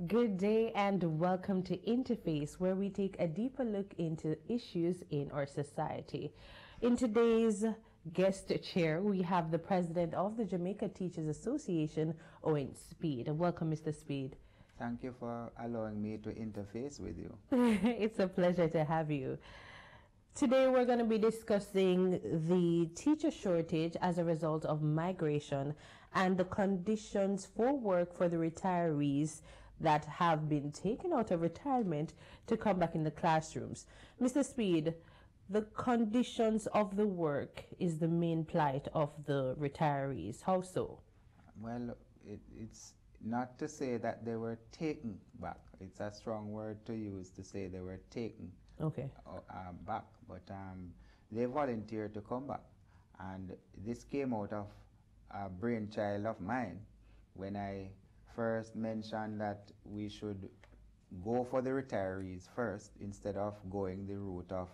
Good day and welcome to Interface, where we take a deeper look into issues in our society. In today's guest chair, we have the president of the Jamaica Teachers Association, Owen Speid. Welcome, Mr. Speid. Thank you for allowing me to interface with you. It's a pleasure to have you. Today we're going to be discussing the teacher shortage as a result of migration and the conditions for work for the retirees that have been taken out of retirement to come back in the classrooms. Mr. Speid, the conditions of the work is the main plight of the retirees. How so? Well, it's not to say that they were taken back. It's a strong word to use to say they were taken back, but they volunteered to come back. And this came out of a brainchild of mine when I first mentioned that we should go for the retirees first instead of going the route of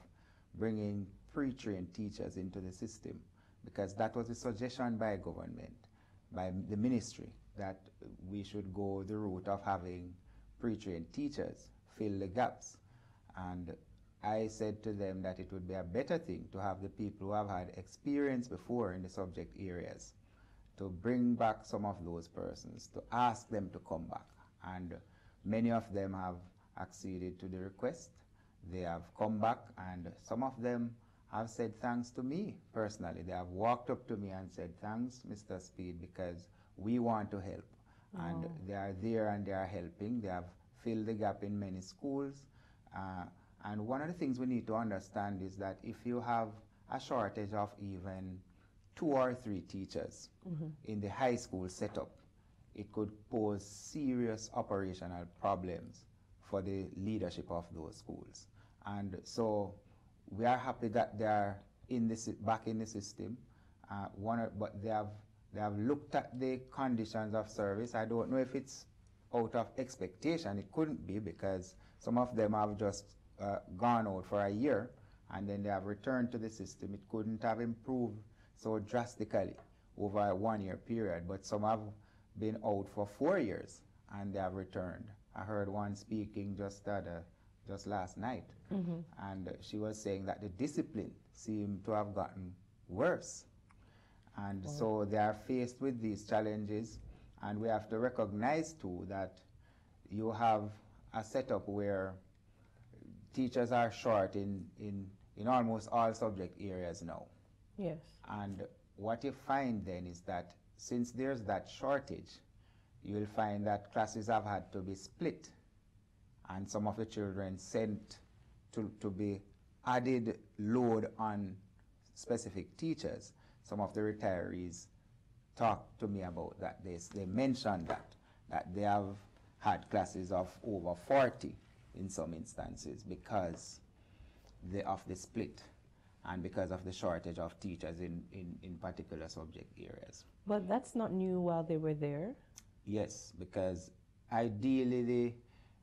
bringing pre-trained teachers into the system, because that was a suggestion by government, by the ministry, that we should go the route of having pre-trained teachers fill the gaps. And I said to them that it would be a better thing to have the people who have had experience before in the subject areas, to bring back some of those persons, to ask them to come back. And many of them have acceded to the request. They have come back, and some of them have said thanks to me personally. They have walked up to me and said, "Thanks, Mr. Speid, because we want to help." And they are there and they are helping. They have filled the gap in many schools. And one of the things we need to understand is that if you have a shortage of even 2 or 3 teachers in the high school setup, it could pose serious operational problems for the leadership of those schools. And so we are happy that they are back in the system. But they have looked at the conditions of service. I don't know if it's out of expectation. It couldn't be, because some of them have just gone out for a year and then they have returned to the system. It couldn't have improved so drastically over a 1-year period, but some have been out for 4 years and they have returned. I heard one speaking just last night, and she was saying that the discipline seemed to have gotten worse. And so they are faced with these challenges, and we have to recognize too that you have a setup where teachers are short in almost all subject areas now. Yes. And what you find then is that since there's that shortage, you will find that classes have had to be split, and some of the children sent to be added load on specific teachers. Some of the retirees talked to me about that. They mentioned that they have had classes of over 40 in some instances because of the split and because of the shortage of teachers in particular subject areas. But that's not new while they were there. Yes, because ideally the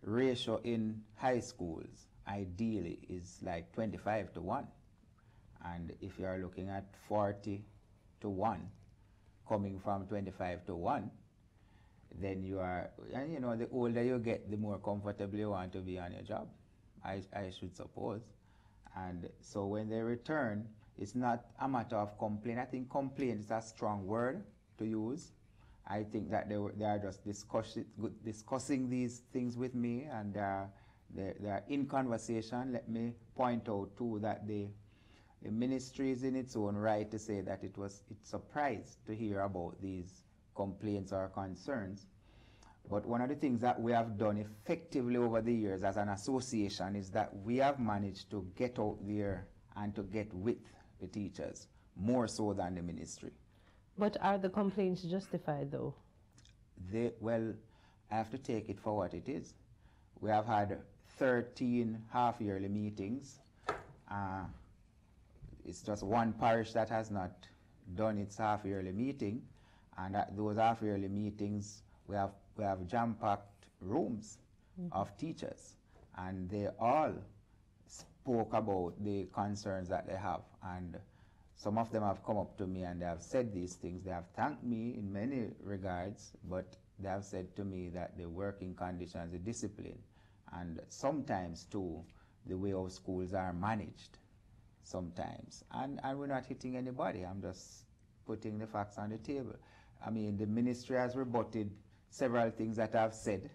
ratio in high schools ideally is like 25 to 1. And if you are looking at 40 to 1 coming from 25 to 1, then you are, and you know, the older you get, the more comfortable you want to be on your job, I should suppose. And so when they return, it's not a matter of complaint. I think complaint is a strong word to use. I think that they are just discussing these things with me, and they are in conversation. Let me point out too that the ministry is in its own right to say that it's surprised to hear about these complaints or concerns. But one of the things that we have done effectively over the years as an association is that we have managed to get out there and to get with the teachers, more so than the ministry. But are the complaints justified though? Well, I have to take it for what it is. We have had 13 half-yearly meetings. It's just one parish that has not done its half-yearly meeting, and at those half-yearly meetings we have jam-packed rooms of teachers, and they all spoke about the concerns that they have, and some of them have come up to me and they have said these things. They have thanked me in many regards, but they have said to me that the working conditions, the discipline, and sometimes too, the way our schools are managed sometimes. And we're not hitting anybody. I'm just putting the facts on the table. I mean, the ministry has rebutted several things that I've said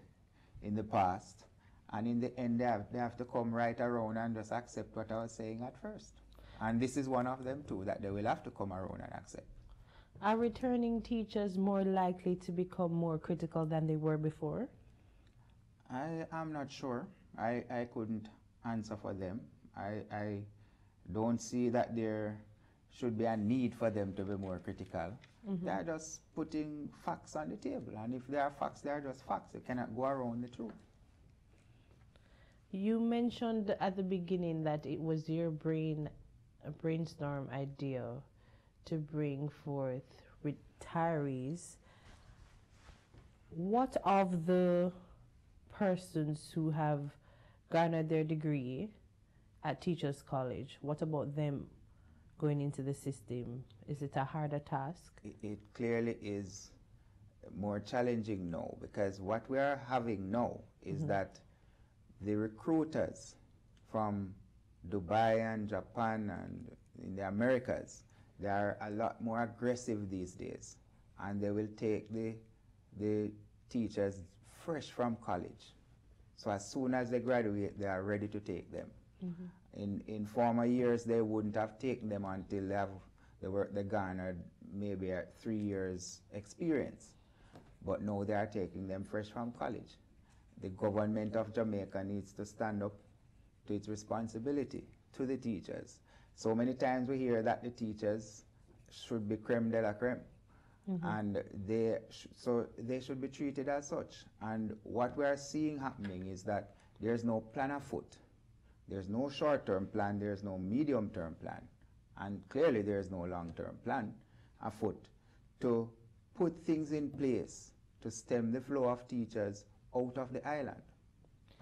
in the past. And in the end, they have to come right around and just accept what I was saying at first. And this is one of them too, that they will have to come around and accept. Are returning teachers more likely to become more critical than they were before? I'm not sure. I couldn't answer for them. I don't see that there should be a need for them to be more critical. Mm-hmm. They're just putting facts on the table. And if there are facts, they are just facts. You cannot go around the truth. You mentioned at the beginning that it was your brainstorm idea to bring forth retirees. What of the persons who have garnered their degree at Teachers College? What about them going into the system? Is it a harder task? It clearly is more challenging now, because what we are having now is that the recruiters from Dubai and Japan and in the Americas, they are a lot more aggressive these days, and they will take the teachers fresh from college. So as soon as they graduate, they are ready to take them. In former years, they wouldn't have taken them until they garnered maybe a 3 years experience. But now they are taking them fresh from college. The government of Jamaica needs to stand up to its responsibility to the teachers. So many times we hear that the teachers should be creme de la creme. And so they should be treated as such. And what we are seeing happening is that there's no plan afoot. There's no short-term plan, there's no medium-term plan, and clearly there's no long-term plan afoot to put things in place to stem the flow of teachers out of the island.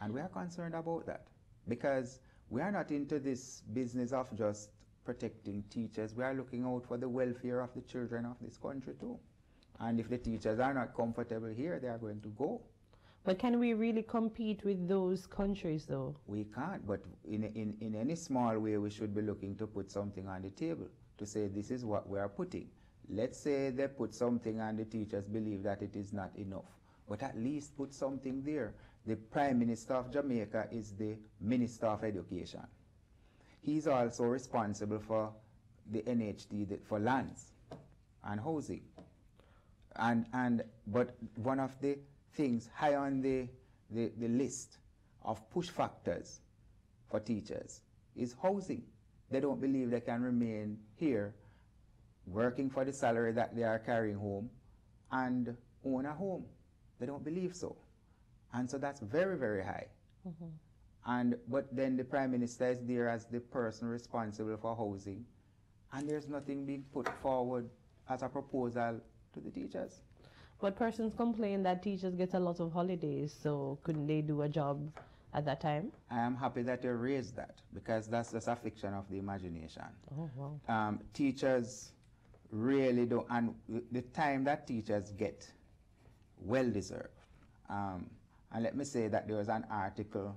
And we are concerned about that, because we are not into this business of just protecting teachers. We are looking out for the welfare of the children of this country too. And if the teachers are not comfortable here, they are going to go. But can we really compete with those countries though? We can't, but in any small way, we should be looking to put something on the table to say this is what we are putting. Let's say they put something and the teachers believe that it is not enough, but at least put something there. The Prime Minister of Jamaica is the Minister of Education. He's also responsible for the NHD, for lands and housing. But one of the things high on the list of push factors for teachers is housing. They don't believe they can remain here working for the salary that they are carrying home and own a home. They don't believe so. And so that's very, very high. But then the Prime Minister is there as the person responsible for housing, and there's nothing being put forward as a proposal to the teachers. But persons complain that teachers get a lot of holidays, so couldn't they do a job at that time? I am happy that you raised that, because that's just a fiction of the imagination. Oh, wow. Teachers really don't, and the time that teachers get, well deserved. And let me say that there was an article,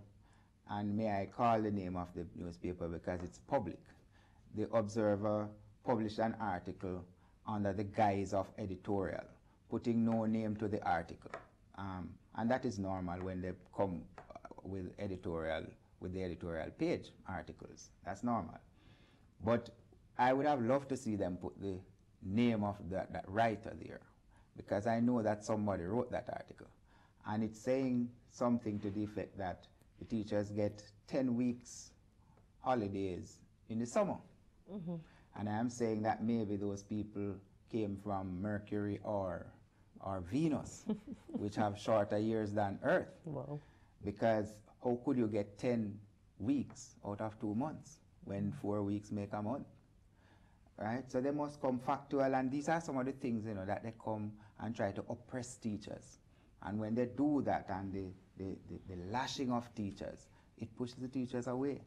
and may I call the name of the newspaper because it's public. The Observer published an article under the guise of editorial, putting no name to the article. And that is normal when they come with the editorial page articles. That's normal. But I would have loved to see them put the name of that writer there, because I know that somebody wrote that article. And it's saying something to the effect that the teachers get 10 weeks holidays in the summer. And I am saying that maybe those people came from Mercury or Venus, which have shorter years than Earth. Wow. Because how could you get 10 weeks out of 2 months when 4 weeks make a month? Right? So they must come factual, and these are some of the things, that they come and try to oppress teachers. And when they do that, and the lashing of teachers, it pushes the teachers away.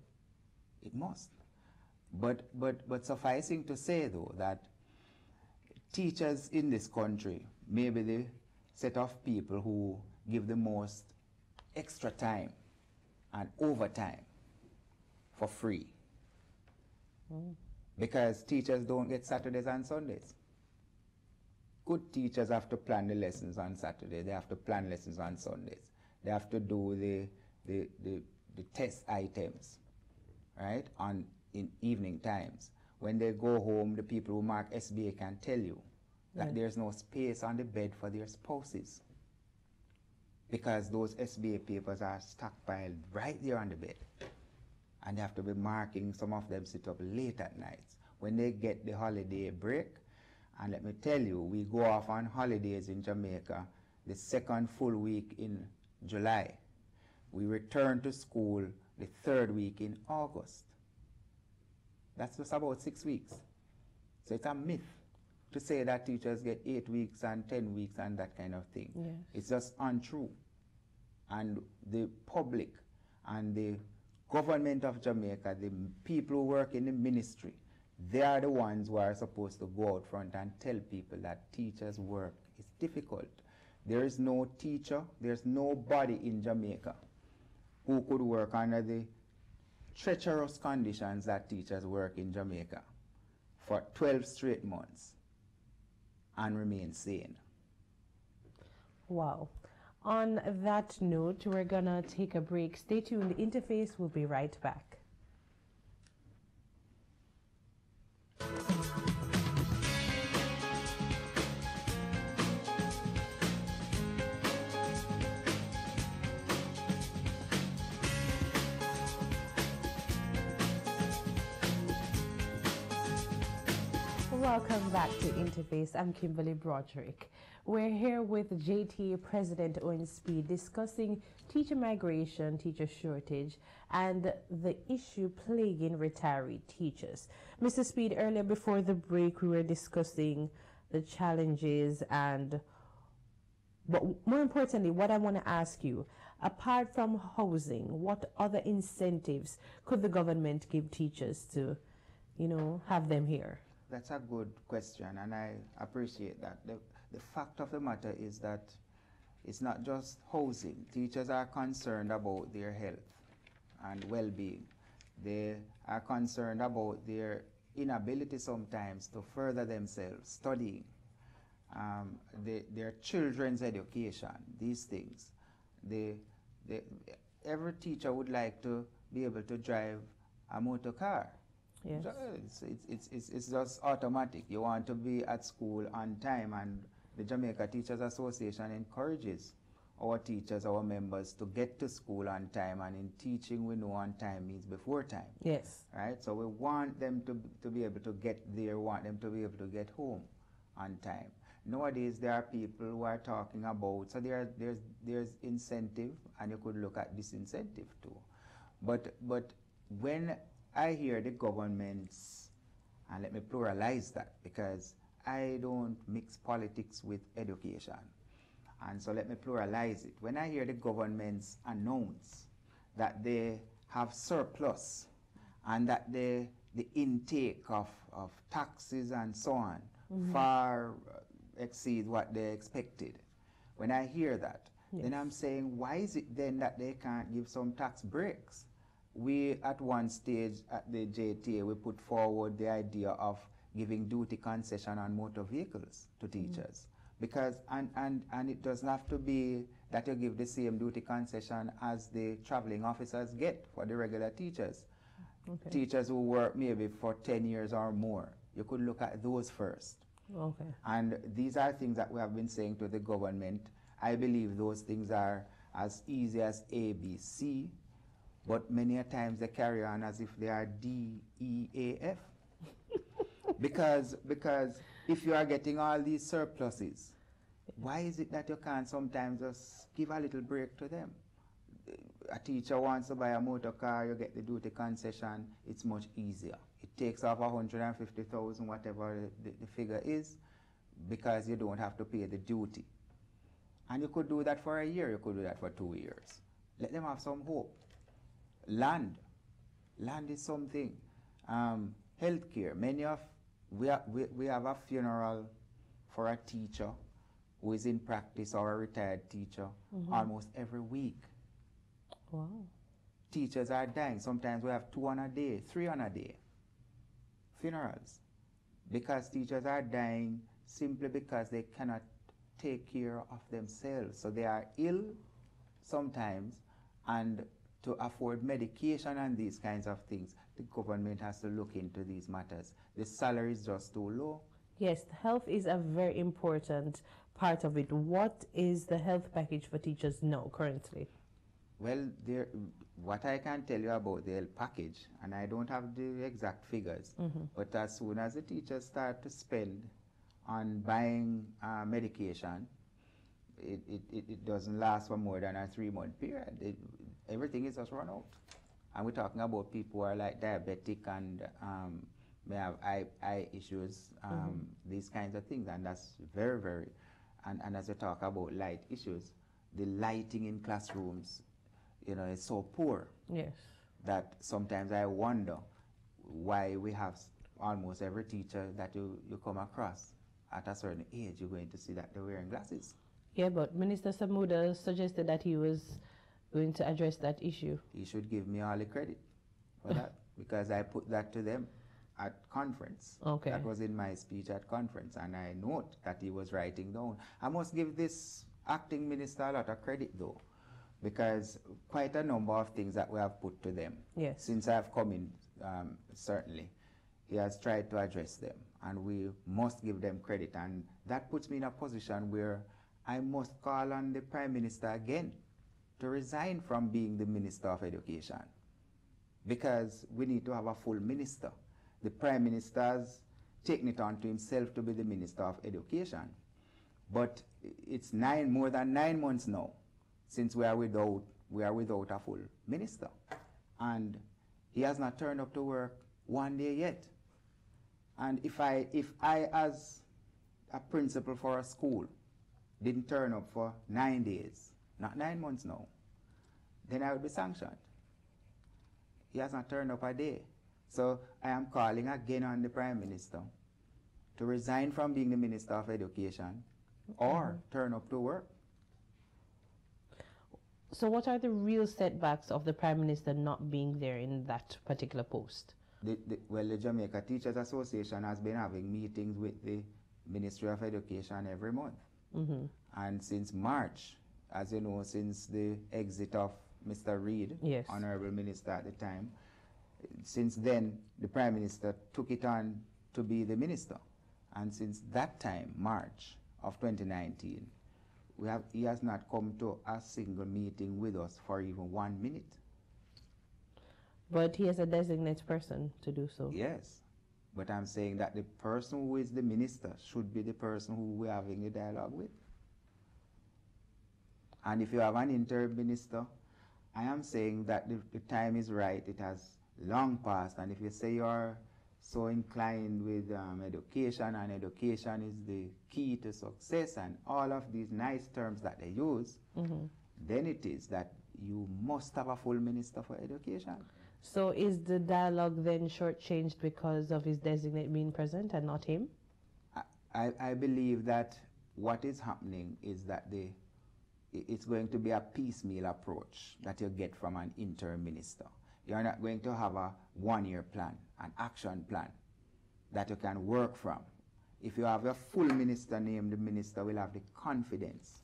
It must. But sufficing to say, though, that teachers in this country, maybe the set of people who give the most extra time and overtime for free. Because teachers don't get Saturdays and Sundays. Good teachers have to plan the lessons on Saturday. They have to plan lessons on Sundays. They have to do the test items, right, in evening times. When they go home, the people who mark SBA can tell you that there's no space on the bed for their spouses, because those SBA papers are stockpiled right there on the bed. And they have to be marking. Some of them sit up late at nights. When they get the holiday break, and let me tell you, we go off on holidays in Jamaica the second full week in July. We return to school the third week in August. That's just about 6 weeks. So it's a myth to say that teachers get 8 weeks and 10 weeks and that kind of thing. Yes. It's just untrue. And the public and the government of Jamaica, the people who work in the ministry, they are the ones who are supposed to go out front and tell people that teachers' work is difficult. There is no teacher, there's nobody in Jamaica who could work under the treacherous conditions that teachers work in Jamaica for 12 straight months and remain sane. Wow. On that note, we're gonna take a break. Stay tuned. The Interface will be right back. Welcome back to Interface. I'm Kimberly Broderick. We're here with JTA President Owen Speid discussing teacher migration, teacher shortage, and the issue plaguing retiree teachers. Mr. Speid, earlier before the break, we were discussing the challenges but more importantly, what I want to ask you, apart from housing, what other incentives could the government give teachers to, have them here? That's a good question, and I appreciate that. The fact of the matter is that it's not just housing. Teachers are concerned about their health and well-being. They are concerned about their inability sometimes to further themselves, studying, their children's education, these things. Every teacher would like to be able to drive a motor car. Yes. It's just automatic. You want to be at school on time, and the Jamaica Teachers Association encourages our teachers, our members, to get to school on time, and in teaching we know on time means before time. Yes. Right? So we want them to be able to get there, want them to be able to get home on time. Nowadays there are people who are talking about, so there's incentive, and you could look at disincentive too. But when I hear the governments, and let me pluralize that, because I don't mix politics with education, and so let me pluralize it. When I hear the governments announce that they have surplus and that the intake of taxes and so on far exceeds what they expected, when I hear that, then I'm saying, why is it then that they can't give some tax breaks? We, at one stage at the JTA, we put forward the idea of giving duty concession on motor vehicles to teachers. Because, and it doesn't have to be that you give the same duty concession as the traveling officers get for the regular teachers. Okay. Teachers who work maybe for 10 years or more. You could look at those first. Okay. And these are things that we have been saying to the government. I believe those things are as easy as A, B, C, but many a times they carry on as if they are D, E, A, F. Because if you are getting all these surpluses, why is it that you can't sometimes just give a little break to them? A teacher wants to buy a motor car, you get the duty concession, it's much easier. It takes off 150,000, whatever the figure is, because you don't have to pay the duty. And you could do that for a year, you could do that for 2 years. Let them have some hope. Land is something. Healthcare. We have a funeral for a teacher who is in practice or a retired teacher almost every week. Wow. Teachers are dying. Sometimes we have 2 on a day, 3 on a day. Funerals. Because teachers are dying simply because they cannot take care of themselves. So they are ill sometimes, and to afford medication and these kinds of things, the government has to look into these matters. The salary is just too low. Yes, health is a very important part of it. What is the health package for teachers now, currently? Well, what I can tell you about the health package, and I don't have the exact figures, but as soon as the teachers start to spend on buying medication, it doesn't last for more than a 3-month period. Everything is just run out. And we're talking about people who are like diabetic and may have eye issues, these kinds of things, and that's very, very, and as we talk about light issues, the lighting in classrooms, is so poor. Yes. That sometimes I wonder why we have almost every teacher that you come across at a certain age, you're going to see that they're wearing glasses. Yeah, but Minister Samuda suggested that he was going to address that issue. He should give me all the credit for that, because I put that to them at conference. Okay. That was in my speech at conference, and I note that he was writing down. I must give this acting minister a lot of credit though, because quite a number of things that we have put to them. Yes. Since I've come in, certainly, he has tried to address them, and we must give them credit. And that puts me in a position where I must call on the Prime Minister again to resign from being the Minister of Education, because we need to have a full minister. The Prime Minister's taken it on to himself to be the Minister of Education. But it's more than 9 months now since we are without a full minister. And he has not turned up to work 1 day yet. And if I as a principal for a school didn't turn up for 9 days, not 9 months now, then I would be sanctioned. He has not turned up a day. So I am calling again on the Prime Minister to resign from being the Minister of Education or turn up to work. So what are the real setbacks of the Prime Minister not being there in that particular post? Well, the Jamaica Teachers Association has been having meetings with the Ministry of Education every month. And since March, as you know, since the exit of Mr. Reid, yes, Honorable Minister at the time, since then, the Prime Minister took it on to be the minister. And since that time, March of 2019, he has not come to a single meeting with us for even 1 minute. But he is a designated person to do so. Yes. But I'm saying that the person who is the minister should be the person who we're having a dialogue with. And if you have an interim minister, I am saying that the time is right. It has long passed. And if you say you're so inclined with education, and education is the key to success, and all of these nice terms that they use, then it is that you must have a full minister for education. So is the dialogue then shortchanged because of his designate being present and not him? I believe that what is happening is that it's going to be a piecemeal approach that you get from an interim minister. You're not going to have a 1-year plan, an action plan that you can work from. If you have a full minister named, the minister will have the confidence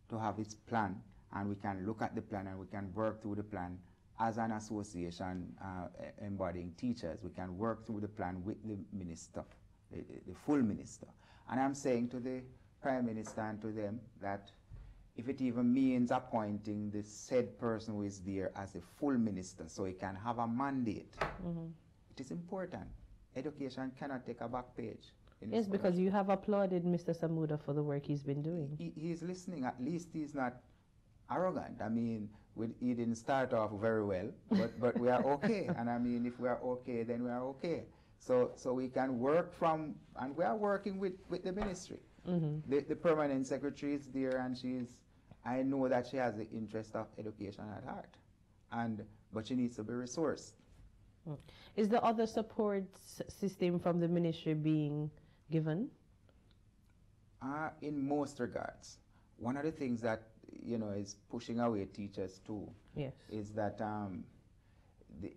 to have his plan, and we can look at the plan and we can work through the plan as an association embodying teachers. We can work through the plan with the minister, the full minister. And I'm saying to the Prime Minister and to them that if it even means appointing the said person who is there as a full minister so he can have a mandate, it is important. Education cannot take a back page. Yes, because you have applauded Mr. Samuda for the work he's been doing. He's listening. At least he's not arrogant. I mean, he didn't start off very well, but we are okay. And I mean, if we are okay, then we are okay. So we can work from, and we are working with the ministry. The permanent secretary is there, and I know that she has the interest of education at heart, but she needs to be resourced. Is the other support system from the ministry being given? In most regards. One of the things that, is pushing away teachers too, yes, is that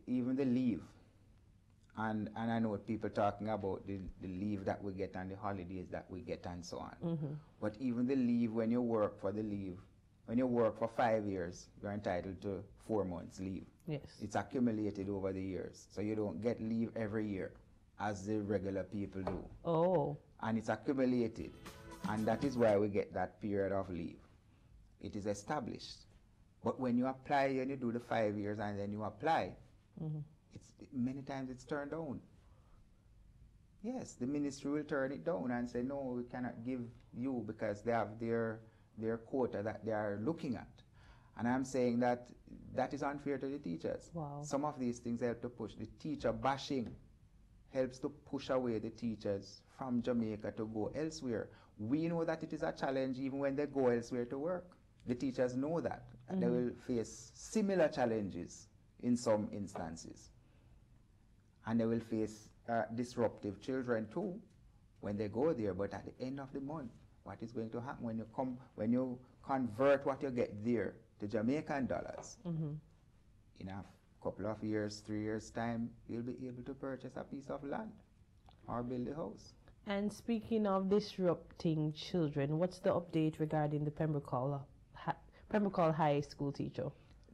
even the leave, and I know people talking about the leave that we get and the holidays that we get and so on. Mm-hmm. But even the leave, when you work for the leave, when you work for 5 years, you're entitled to 4 months leave. Yes. It's accumulated over the years. So you don't get leave every year as the regular people do. Oh. And it's accumulated. And that is why we get that period of leave. It is established. But when you apply and you do the 5 years and then you apply, mm-hmm. Many times it's turned down. Yes, the ministry will turn it down and say, no, we cannot give you because they have their quota that they are looking at. And I'm saying that is unfair to the teachers. Wow. Some of these things help to push. The teacher bashing helps to push away the teachers from Jamaica to go elsewhere. We know that it is a challenge even when they go elsewhere to work. The teachers know that. Mm-hmm. They will face similar challenges in some instances. And they will face disruptive children too when they go there. But at the end of the month, what is going to happen when you convert what you get there to Jamaican dollars? Mm-hmm. In a couple of years, 3 years time, you'll be able to purchase a piece of land or build a house. And speaking of disrupting children, what's the update regarding the Pembroke Hall High School teacher?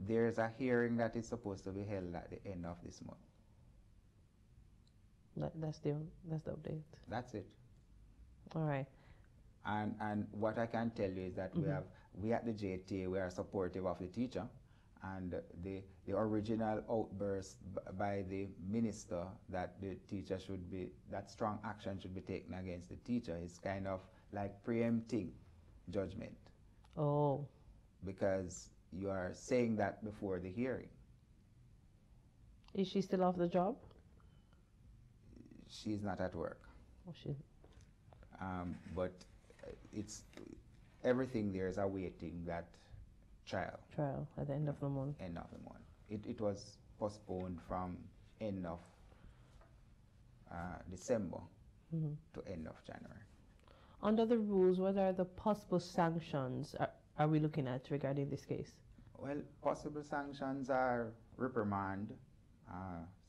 There's a hearing that is supposed to be held at the end of this month. That's the update. That's it. All right. And what I can tell you is that mm-hmm. we at the JTA, we are supportive of the teacher, and the original outburst by the minister that the teacher that strong action should be taken against the teacher is kind of like preempting judgment. Oh. Because you are saying that before the hearing. Is she still off the job? She's not at work. Oh, she. But it's everything there is awaiting that trial. Trial at the end of the month. End of the month. It was postponed from end of December mm-hmm. to end of January. Under the rules, what are the possible sanctions are we looking at regarding this case? Well, possible sanctions are reprimand,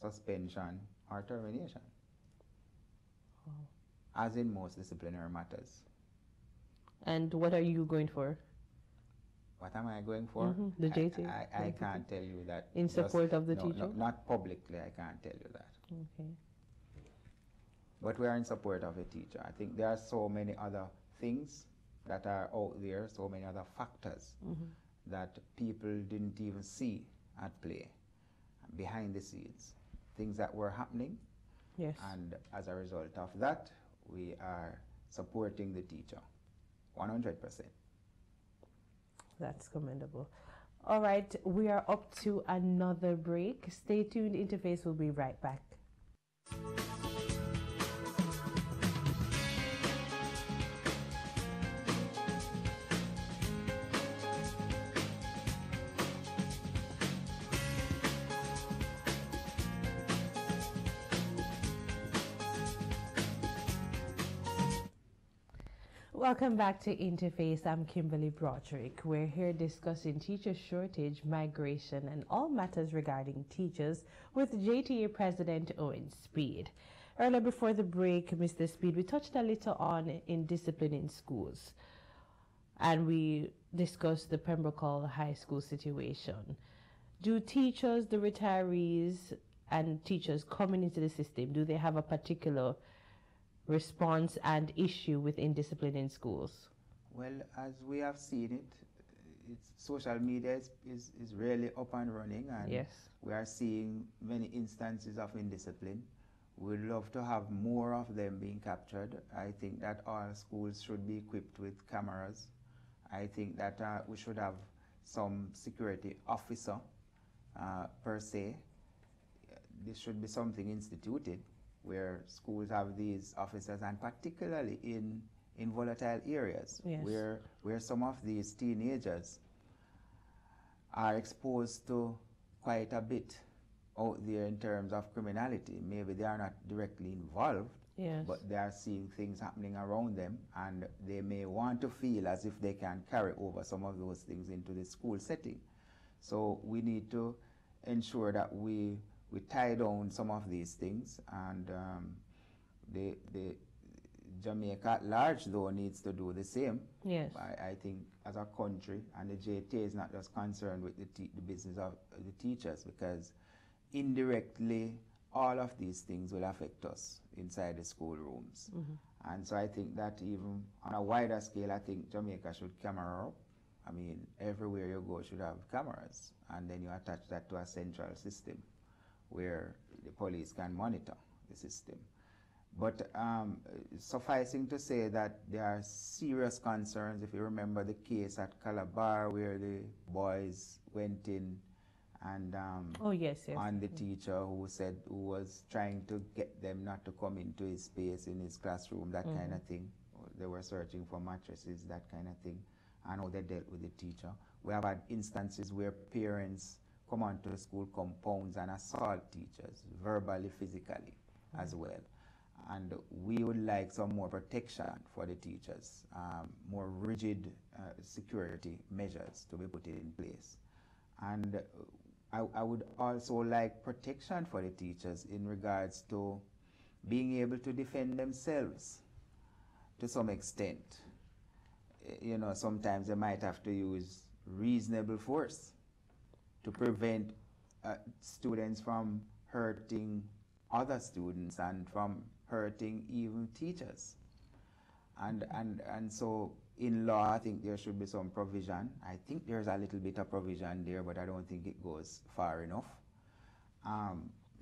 suspension, or termination. Oh. As in most disciplinary matters. And what are you going for? What am I going for? Mm-hmm. The JT? I can't tell you that. In support of the teacher? No, not publicly, I can't tell you that. Okay. But we are in support of the teacher. I think there are so many other things that are out there, so many other factors mm-hmm. that people didn't even see at play behind the scenes. Things that were happening. Yes. And as a result of that, we are supporting the teacher 100%. That's commendable. All right, we are up to another break. Stay tuned. Interface will be right back. Welcome back to Interface. I'm Kimberly Broderick. We're here discussing teacher shortage, migration, and all matters regarding teachers with JTA President Owen Speid. Earlier before the break, Mr. Speid, we touched a little on indiscipline in schools, and we discussed the Pembroke Hall High School situation. Do teachers, the retirees, and teachers coming into the system, do they have a particular response and issue with indiscipline in schools? Well, as we have seen it, social media is really up and running, and yes. we are seeing many instances of indiscipline. We'd love to have more of them being captured. I think that all schools should be equipped with cameras. I think that we should have some security officer per se. This should be something instituted where schools have these officers, and particularly in volatile areas, yes. where some of these teenagers are exposed to quite a bit out there in terms of criminality. Maybe they are not directly involved, Yes. but they are seeing things happening around them, and they may want to feel as if they can carry over some of those things into the school setting. So we need to ensure that we tie down some of these things, and the Jamaica at large, though, needs to do the same. Yes. I think as a country, and the JTA is not just concerned with the business of the teachers, because indirectly all of these things will affect us inside the schoolrooms. And so I think that even on a wider scale, I think Jamaica should camera up. I mean, everywhere you go should have cameras, and then you attach that to a central system where the police can monitor the system. But sufficing to say that there are serious concerns. If you remember the case at Calabar where the boys went in and oh yes, yes, on the teacher who was trying to get them not to come into his space in his classroom, that kind of thing. They were searching for mattresses, that kind of thing, and how they dealt with the teacher. We have had instances where parents come onto the school compounds and assault teachers, verbally, physically, as well. And we would like some more protection for the teachers, more rigid security measures to be put in place. And I would also like protection for the teachers in regards to being able to defend themselves to some extent. You know, sometimes they might have to use reasonable force to prevent students from hurting other students and from hurting even teachers. And so in law, I think there should be some provision. I think there's a little bit of provision there, but I don't think it goes far enough.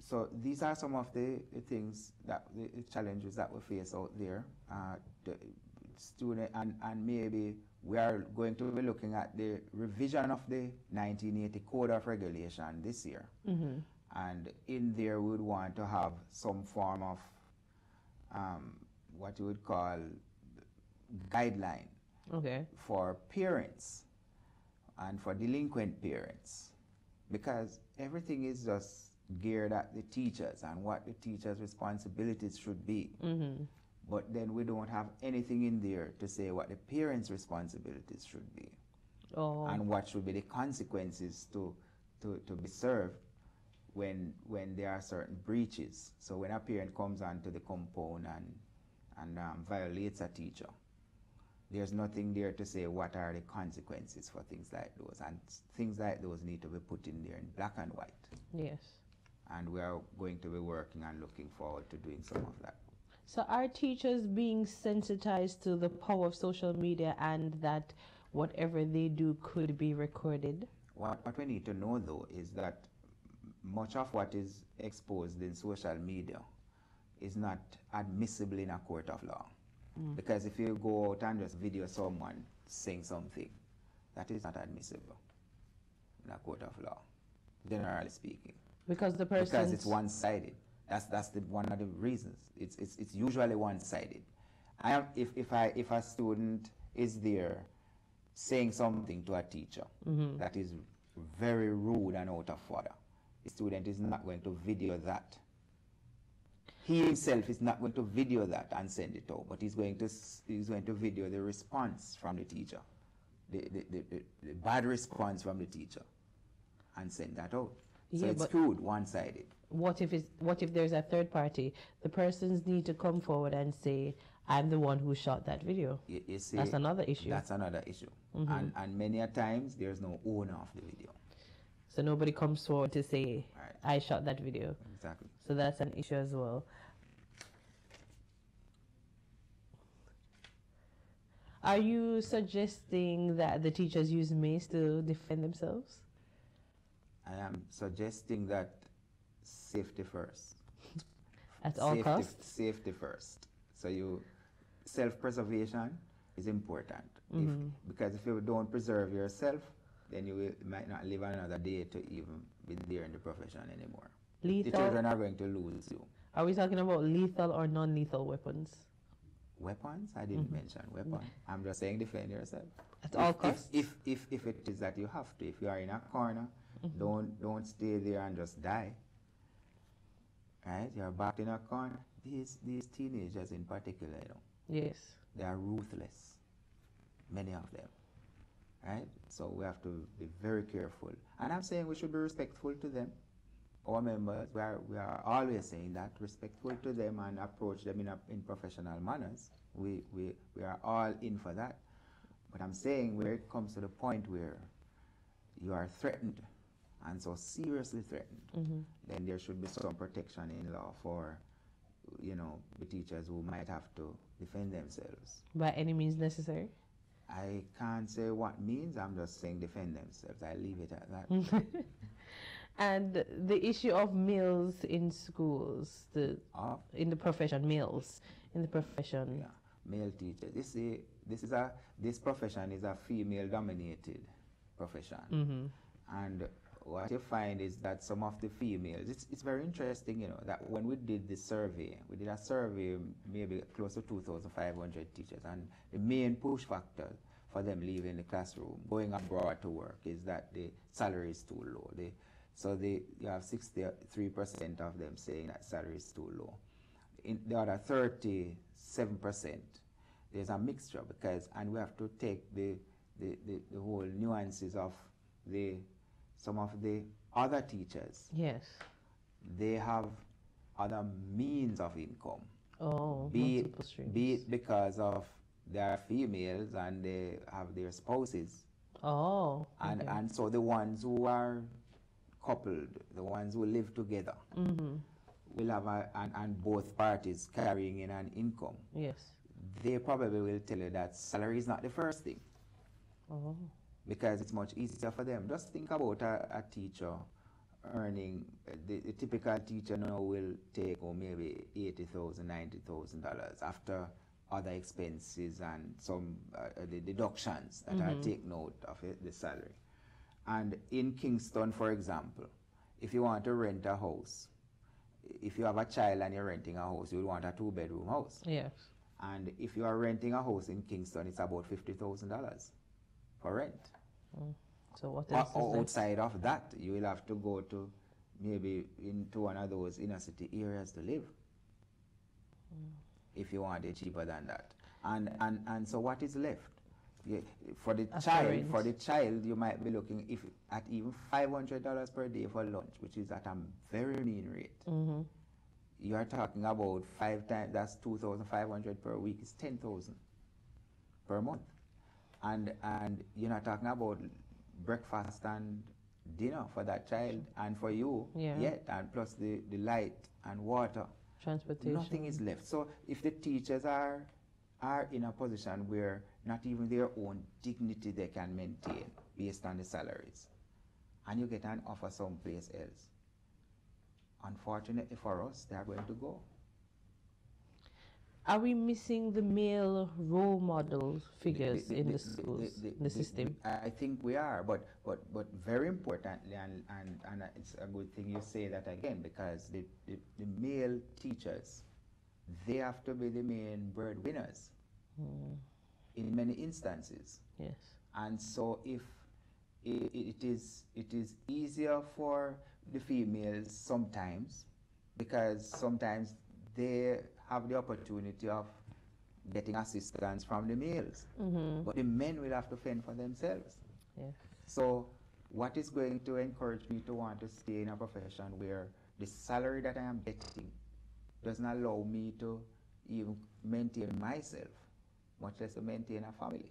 So these are some of the things, that the challenges that we face out there. The student, and maybe we are going to be looking at the revision of the 1980 Code of Regulation this year. And in there we would want to have some form of what you would call guideline for parents and for delinquent parents, because everything is just geared at the teachers and what the teachers' responsibilities should be. But then we don't have anything in there to say what the parents' responsibilities should be, and what should be the consequences to be served when there are certain breaches. So when a parent comes onto the compound and violates a teacher, there's nothing there to say what are the consequences for things like those, and things like those need to be put in there in black and white. Yes. And we are going to be working and looking forward to doing some of that. So are teachers being sensitized to the power of social media and that whatever they do could be recorded? What we need to know, though, is that much of what is exposed in social media is not admissible in a court of law. Because if you go out and just video someone saying something, that is not admissible in a court of law, generally speaking. Because it's one-sided. That's one of the reasons. It's usually one-sided. If a student is there saying something to a teacher that is very rude and out of order, the student is not going to video that. He himself is not going to video that and send it out, but he's going to video the response from the teacher, the bad response from the teacher, and send that out. So it's skewed, one-sided. What if there's a third party? The persons need to come forward and say, I'm the one who shot that video. You see, that's another issue. That's another issue. And many a times there's no owner of the video. So nobody comes forward to say, right, I shot that video. Exactly. So that's an issue as well. Are you suggesting that the teachers use mace to defend themselves? I am suggesting that safety first. At all costs? Safety first. So self-preservation is important. Because if you don't preserve yourself, then you might not live another day to even be there in the profession anymore. Lethal? The children are going to lose you. Are we talking about lethal or non-lethal weapons? Weapons? I didn't mention weapon. I'm just saying defend yourself. At all costs? If it is that you have to. If you are in a corner, don't stay there and just die. right? You're backed in a corner. These teenagers in particular, Yes. they are ruthless, many of them, right? So we have to be very careful. And I'm saying we should be respectful to them. Our members, we are always saying that, respectful to them and approach them in professional manners. We are all in for that. But I'm saying where it comes to the point where you are threatened, and so seriously threatened, then there should be some protection in law for, the teachers who might have to defend themselves. By any means necessary? I can't say what means, I'm just saying defend themselves. I leave it at that. And the issue of males in schools, in the profession, males in the profession. Yeah, male teachers. You see, this profession is a female-dominated profession. And what you find is that some of the females, it's very interesting, that when we did the survey, we did a survey maybe close to 2,500 teachers, and the main push factor for them leaving the classroom, going abroad to work, is that the salary is too low. You have 63% of them saying that salary is too low. In the other 37%, there's a mixture and we have to take the whole nuances of some of the other teachers. Yes. They have other means of income. Oh, be it because of they're females and they have their spouses. Oh. And okay. And so the ones who are coupled, the ones who live together, will have and both parties carrying in an income. Yes. They probably will tell you that salary is not the first thing. Oh. Because it's much easier for them. Just think about a teacher earning, the typical teacher now will take home maybe $80,000, $90,000 after other expenses and some the deductions that are taken out of the salary. And in Kingston, for example, if you want to rent a house, if you have a child and you're renting a house, you would want a 2-bedroom house. Yes. And if you are renting a house in Kingston, it's about $50,000 for rent. So what else outside of that, you will have to go to maybe into one of those inner city areas to live. If you want it cheaper than that. And so what is left? For the child, you might be looking at even $500 per day for lunch, which is at a very mean rate. You are talking about 5 times, that's 2,500 per week, is 10,000 per month. And you're not talking about breakfast and dinner for that child and for you yet, and plus the light and water. Transportation. Nothing is left. So if the teachers are in a position where not even their own dignity they can maintain based on the salaries, and you get an offer someplace else, unfortunately for us, they are going to go. Are we missing the male role model figures in the schools, the system? I think we are, but very importantly, and it's a good thing you say that again, because the male teachers, they have to be the main breadwinners in many instances. Yes. And so if it is easier for the females sometimes, because sometimes they have the opportunity of getting assistance from the males. But the men will have to fend for themselves. Yes. So what is going to encourage me to want to stay in a profession where the salary that I am getting doesn't allow me to even maintain myself, much less to maintain a family?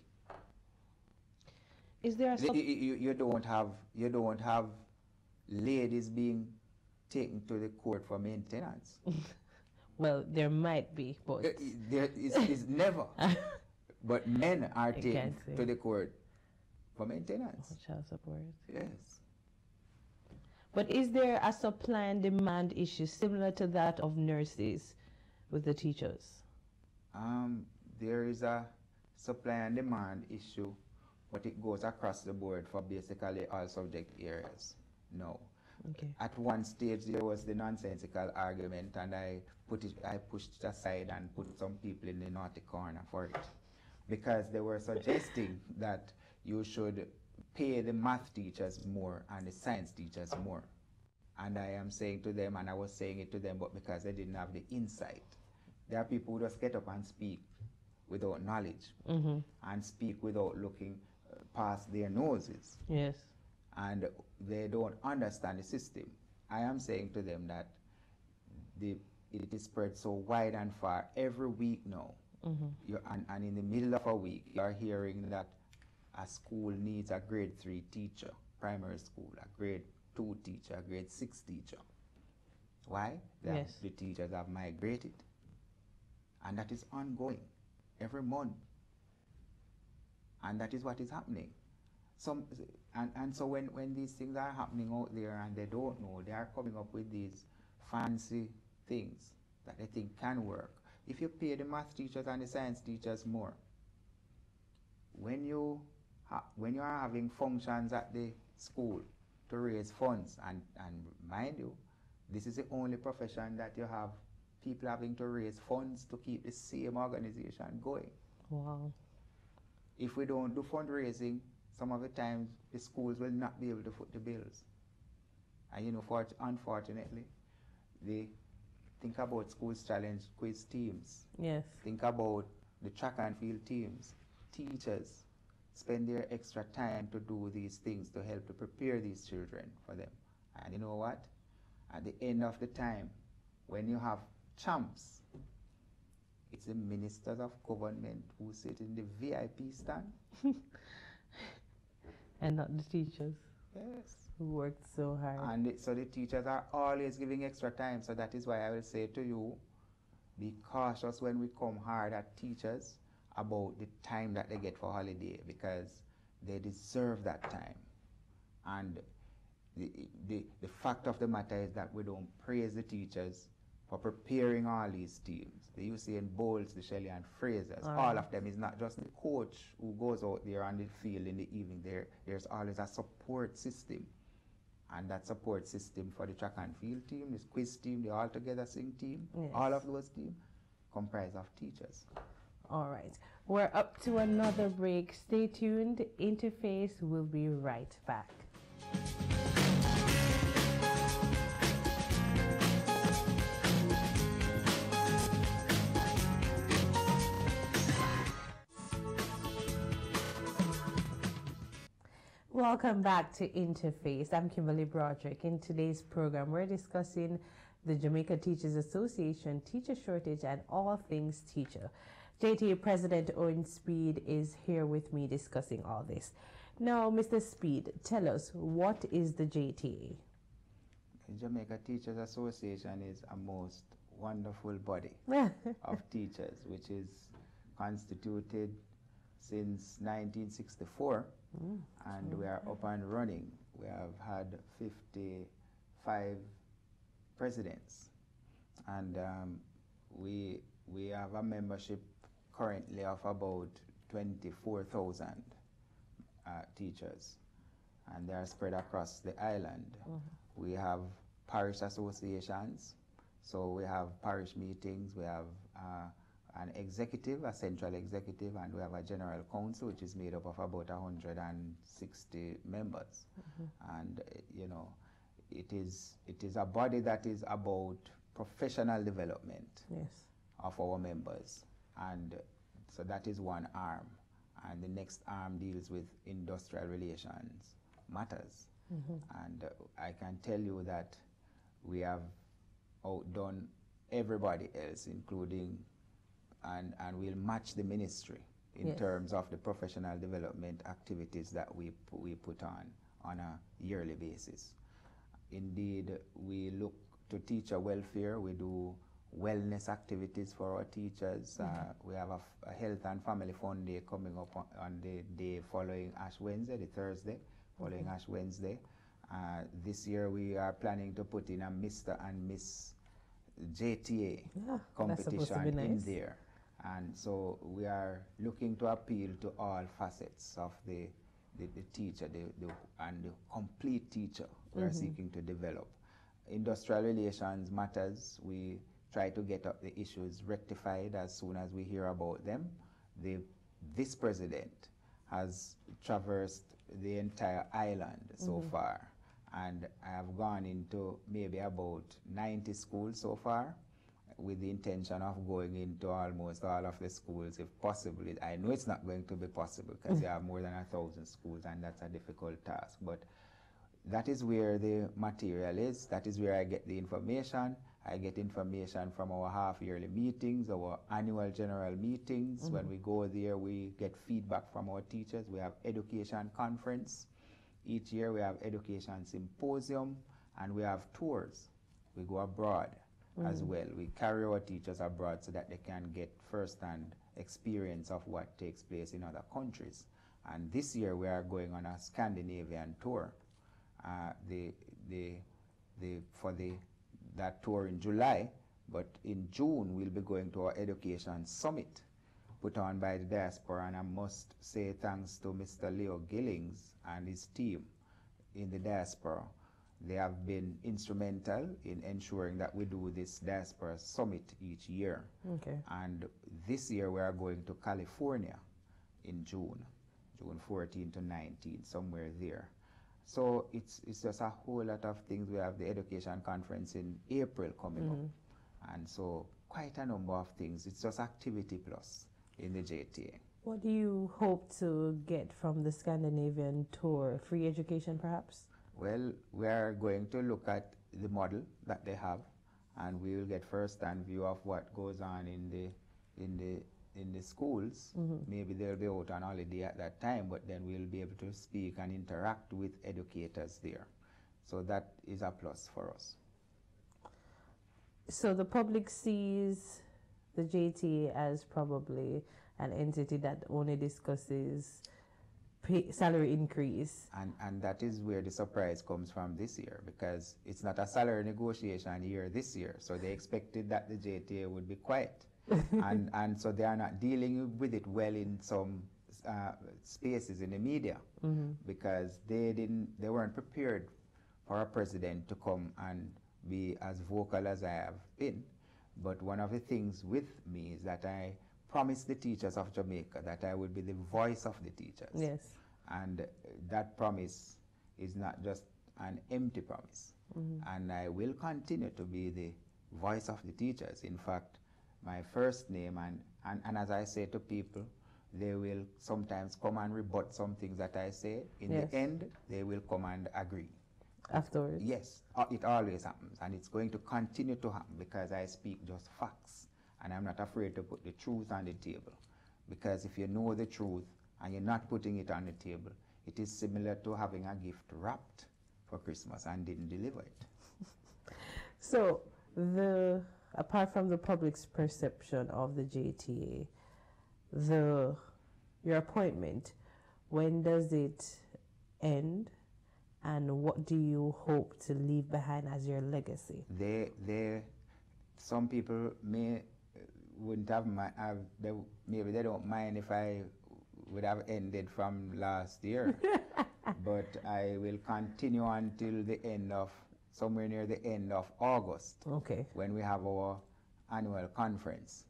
Is there you don't have ladies being taken to the court for maintenance. Well, there might be, but there is never. But men are taken to the court for maintenance. Child support. Yes. But is there a supply and demand issue similar to that of nurses with the teachers? There is a supply and demand issue, but it goes across the board for basically all subject areas. No. Okay. At one stage there was the nonsensical argument, and I pushed it aside and put some people in the naughty corner for it, because they were suggesting that you should pay the math teachers more and the science teachers more. And I am saying to them, and I was saying it to them, but because they didn't have the insight. There are people who just get up and speak without knowledge and speak without looking past their noses. Yes. And they don't understand the system. I am saying to them that it is spread so wide and far every week now. And in the middle of a week, you are hearing that a school needs a grade 3 teacher, primary school, a grade 2 teacher, a grade 6 teacher. Why? Yes. The teachers have migrated. And that is ongoing every month. And that is what is happening. So when these things are happening out there and they don't know, they are coming up with these fancy things that they think can work. If you pay the math teachers and the science teachers more, when you are having functions at the school to raise funds, and mind you, this is the only profession that you have people having to raise funds to keep the same organization going. Wow. If we don't do fundraising, some of the times the schools will not be able to foot the bills. And you know, unfortunately, they think about schools challenge quiz teams. Yes. Think about the track and field teams. Teachers spend their extra time to do these things to help to prepare these children for them. And you know what? At the end of the time, when you have champs, it's the ministers of government who sit in the VIP stand. And not the teachers. Yes. Who worked so hard. And so the teachers are always giving extra time. So that is why I will say to you, be cautious when we come hard at teachers about the time that they get for holiday, because they deserve that time. And the fact of the matter is that we don't praise the teachers for preparing all these teams. The Usain Bolts, the Shelley and Frasers, all of them. Is not just the coach who goes out there on the field in the evening. There's always a support system. And that support system for the track and field team, this quiz team, the All Together Sing team, yes. all of those teams comprise of teachers. All right. We're up to another break. Stay tuned. Interface will be right back. Welcome back to Interface. I'm Kimberly Broderick. In today's program, we're discussing the Jamaica Teachers Association, teacher shortage, and all things teacher. JTA President Owen Speid is here with me discussing all this. Now, Mr. Speid, tell us, what is the JTA? The Jamaica Teachers Association is a most wonderful body of teachers, which is constituted since 1964, and we are up and running. We have had 55 presidents, and we have a membership currently of about 24,000 teachers, and they are spread across the island. We have parish associations, so we have parish meetings, we have an executive, a central executive, and we have a general council, which is made up of about 160 members. And you know, it is a body that is about professional development of our members, and so that is one arm. And the next arm deals with industrial relations matters. And I can tell you that we have outdone everybody else, including and we'll match the ministry in terms of the professional development activities that we put on a yearly basis. Indeed, we look to teacher welfare. We do wellness activities for our teachers. We have a health and family fun day coming up on the day following Ash Wednesday, the Thursday following Ash Wednesday. This year we are planning to put in a Mr. and Miss JTA competition in there. And so we are looking to appeal to all facets of the teacher and the complete teacher we are seeking to develop. Industrial relations matters. We try to get up the issues rectified as soon as we hear about them. This president has traversed the entire island so far, and I have gone into maybe about 90 schools so far, with the intention of going into almost all of the schools if possible. I know it's not going to be possible because you have more than 1,000 schools, and that's a difficult task. But that is where the material is. That is where I get the information. I get information from our half-yearly meetings, our annual general meetings. When we go there, we get feedback from our teachers. We have education conference. Each year we have education symposium, and we have tours. We go abroad as well. We carry our teachers abroad so that they can get first-hand experience of what takes place in other countries. And this year we are going on a Scandinavian tour. That tour in July, but in June we'll be going to our education summit put on by the diaspora, and I must say thanks to Mr. Leo Gillings and his team in the diaspora. They have been instrumental in ensuring that we do this diaspora summit each year. Okay. And this year we are going to California in June 14 to 19, somewhere there. So it's just a whole lot of things. We have the education conference in April coming up. And so quite a number of things. It's just activity plus in the JTA. What do you hope to get from the Scandinavian tour? Free education, perhaps? Well, we are going to look at the model that they have, and we will get first-hand view of what goes on in the schools. Maybe they'll be out on holiday at that time, but then we'll be able to speak and interact with educators there. So that is a plus for us. So the public sees the JTA as probably an entity that only discusses salary increase. And that is where the surprise comes from this year, because it's not a salary negotiation year this year. So they expected that the JTA would be quiet. and so they are not dealing with it well in some spaces in the media, because they weren't prepared for a president to come and be as vocal as I have been. But one of the things with me is that I promised the teachers of Jamaica that I would be the voice of the teachers. Yes. And that promise is not just an empty promise. And I will continue to be the voice of the teachers. In fact, my first name, and as I say to people, they will sometimes come and rebut some things that I say. In the end, they will come and agree. Afterwards? Yes, it always happens. And it's going to continue to happen because I speak just facts. And I'm not afraid to put the truth on the table. Because if you know the truth and you're not putting it on the table, it is similar to having a gift wrapped for Christmas and didn't deliver it. So, apart from the public's perception of the JTA, your appointment, when does it end, and what do you hope to leave behind as your legacy? Some people wouldn't have maybe they don't mind if I would have ended from last year. But I will continue until the end of, somewhere near the end of August. Okay. When we have our annual conference.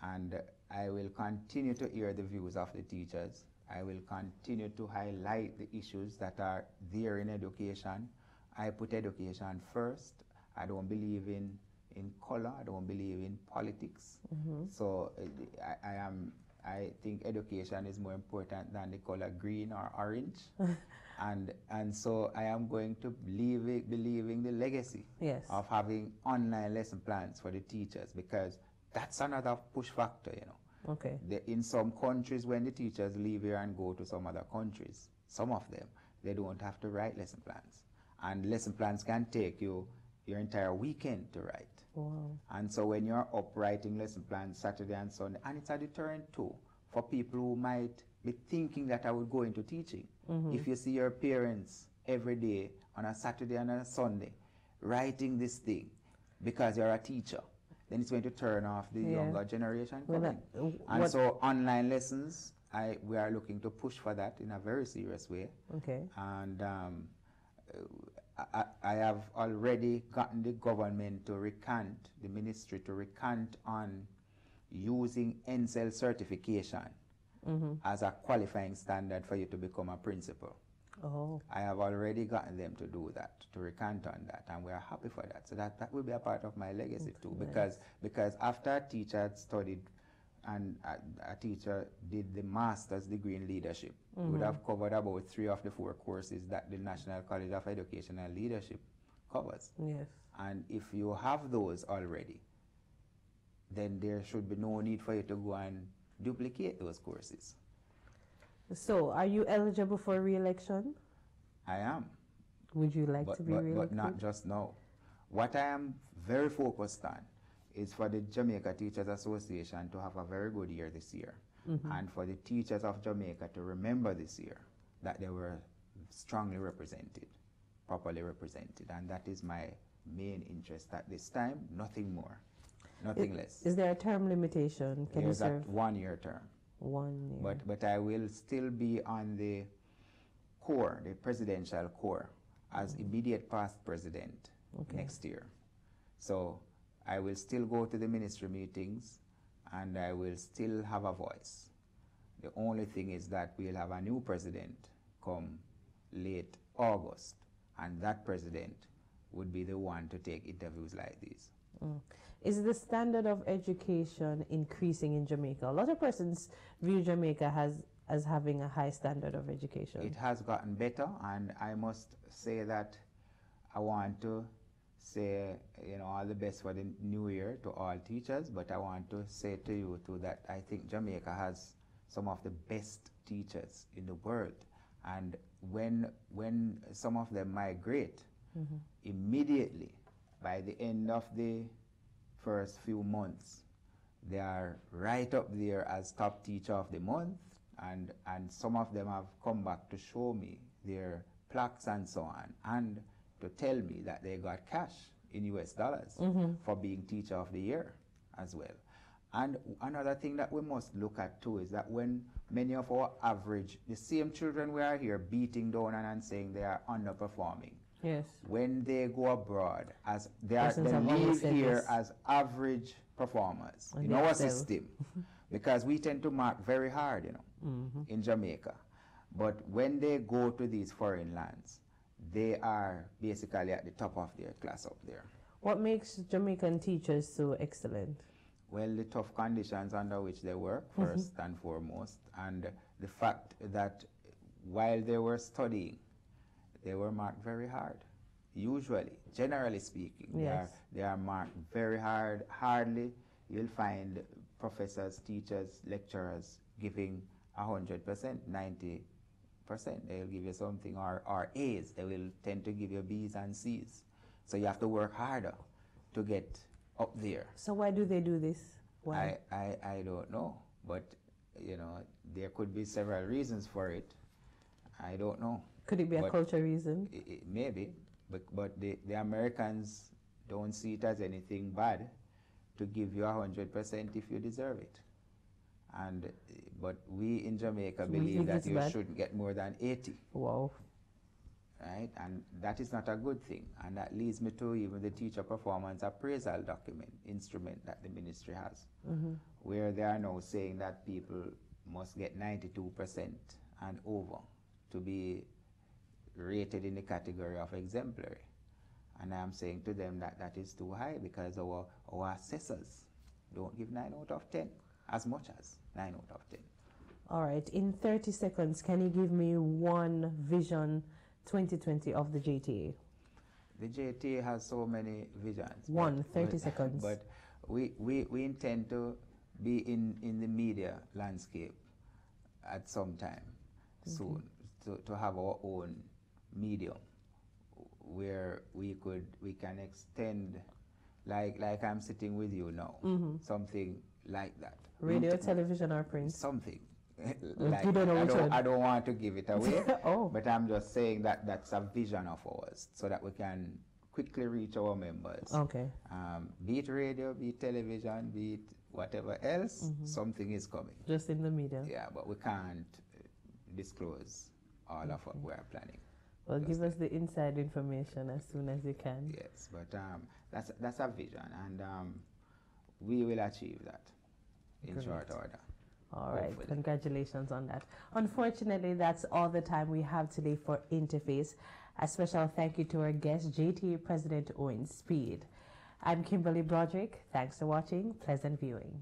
And I will continue to hear the views of the teachers. I will continue to highlight the issues that are there in education. I put education first. I don't believe in color. I don't believe in politics. So I think education is more important than the color green or orange. and so I am going to believing the legacy of having online lesson plans for the teachers, because that's another push factor, you know. Okay. In some countries, when the teachers leave here and go to some other countries, some of them, they don't have to write lesson plans. And lesson plans can take you your entire weekend to write. Wow. And so when you're up writing lesson plans Saturday and Sunday, and it's a deterrent too for people who might be thinking that I would go into teaching. If you see your parents every day on a Saturday and a Sunday writing this thing because you're a teacher, then it's going to turn off the younger generation coming. And so online lessons, we are looking to push for that in a very serious way. Okay. And I have already gotten the government to recant, the ministry to recant on using NSEL certification as a qualifying standard for you to become a principal. Oh. I have already gotten them to do that, to recant on that, and we are happy for that. So that will be a part of my legacy too, because after a teacher had studied and a teacher did the master's degree in leadership, would have covered about 3 of the 4 courses that the National College of Education and Leadership covers. Yes. And if you have those already, then there should be no need for you to go and duplicate those courses. So, are you eligible for re-election? I am. Would you like to be re-elected? But not just now. What I am very focused on is for the Jamaica Teachers Association to have a very good year this year, and for the teachers of Jamaica to remember this year that they were strongly represented, properly represented, and that is my main interest at this time. Nothing more, nothing less. Is there a term limitation? Can There's you serve a 1-year term. 1 year. But I will still be on the core, the presidential core, as immediate past president next year. So I will still go to the ministry meetings and I will still have a voice. The only thing is that we'll have a new president come late August, and that president would be the one to take interviews like these. Is the standard of education increasing in Jamaica? A lot of persons view Jamaica as having a high standard of education. It has gotten better, and I must say that I want to say, all the best for the new year to all teachers, but I want to say to you too that I think Jamaica has some of the best teachers in the world, and when some of them migrate, immediately by the end of the first few months, they are right up there as top teacher of the month, and some of them have come back to show me their plaques and so on, and to tell me that they got cash in US dollars for being teacher of the year as well. And another thing that we must look at too is that when many of our average, the same children we are here beating down and saying they are underperforming, yes, when they go abroad, as they leave here as average performers in our system, because we tend to mark very hard, in Jamaica. But when they go to these foreign lands, they are basically at the top of their class up there. What makes Jamaican teachers so excellent? Well, the tough conditions under which they work, first and foremost, and the fact that while they were studying, they were marked very hard. Usually, generally speaking, yes, they are marked very hard. Hardly you'll find professors, teachers, lecturers giving 100%, 90%. They'll give you something, or A's. They will tend to give you B's and C's. So you have to work harder to get up there. So why do they do this? Why? I don't know, but there could be several reasons for it. I don't know. Could it be a culture reason? Maybe, but the Americans don't see it as anything bad to give you 100% if you deserve it. But we in Jamaica believe that you shouldn't get more than 80. Wow. Right? And that is not a good thing. And that leads me to even the teacher performance appraisal instrument that the ministry has, where they are now saying that people must get 92% and over to be rated in the category of exemplary. And I'm saying to them that that is too high, because our assessors don't give 9 out of 10 as much as 9 out of 10. All right. In 30 seconds, can you give me one vision 2020 of the JTA? The JTA has so many visions. 30 seconds. But we intend to be in the media landscape at some time soon, to have our own medium where we can extend, like I'm sitting with you now, something like that. Radio, television, or print? Something. Like, you don't know which one. I don't want to give it away, oh, but I'm just saying that that's a vision of ours, so that we can quickly reach our members. Okay. Be it radio, be it television, be it whatever else, something is coming. Just in the media. Yeah, but we can't disclose all of what we are planning. Well, give us the inside information as soon as you can. Yes, but that's a vision, and we will achieve that in short order. All right, congratulations on that. Unfortunately, that's all the time we have today for Interface. A special thank you to our guest, JTA President Owen Speid. I'm Kimberly Broderick. Thanks for watching. Pleasant viewing.